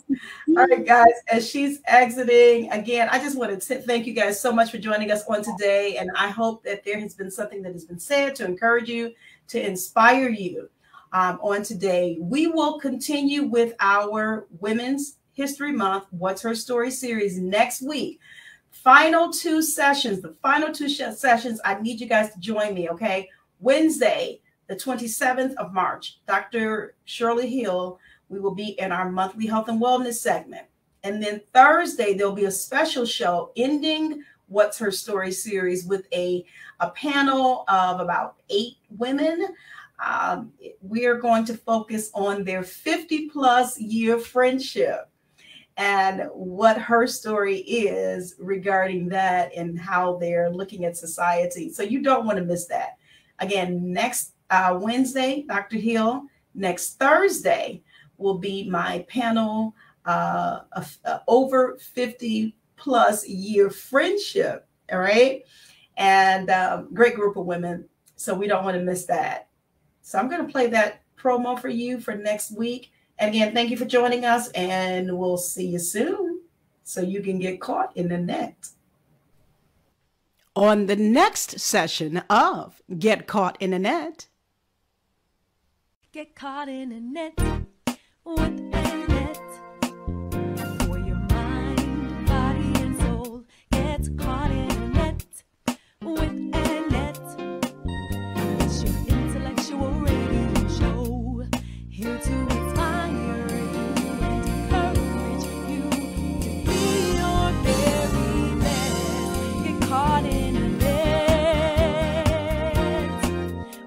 All right, guys, as she's exiting, again, I just want to thank you guys so much for joining us on today. And I hope that there has been something that has been said to encourage you, to inspire you on today. We will continue with our Women's History Month, What's Her Story series next week. Final two sessions, I need you guys to join me, okay? Wednesday, the 27th of March, Dr. Shirley Hill, we will be in our monthly health and wellness segment. And then Thursday, there'll be a special show ending What's Her Story series with a panel of about 8 women. We are going to focus on their 50-plus year friendship and what her story is regarding that and how they're looking at society. So you don't want to miss that. Again, next Wednesday, Dr. Hill. Next Thursday will be my panel of over 50-plus year friendship. All right. And great group of women. So we don't want to miss that. So I'm going to play that promo for you for next week. And again, thank you for joining us, and we'll see you soon so you can get caught in the net. On the next session of Get Caught in a Net. Get caught in a net with Annette. For your mind, body, and soul. Get caught in a net with Annette. It's your intellectual radio show. Here to inspire you and encourage you to be your very best. Get caught in a net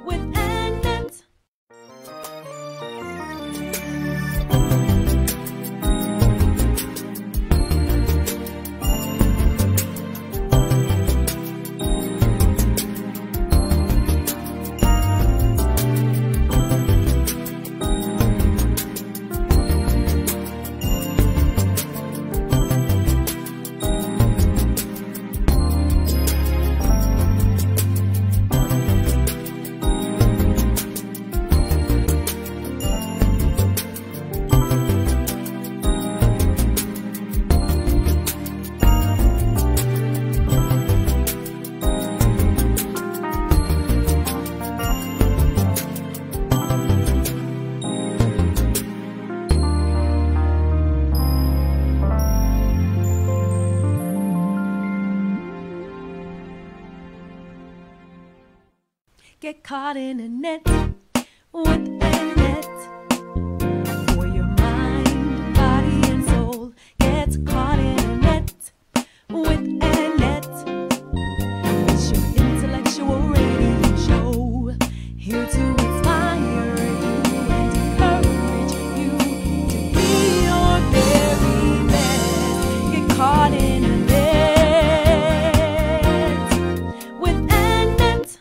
with Annette. Get caught in a net with Annette. For your mind, body, and soul. Get caught in a net with Annette. It's your intellectual radio show. Here to inspire you and encourage you to be your very best. Get caught in a net with Annette.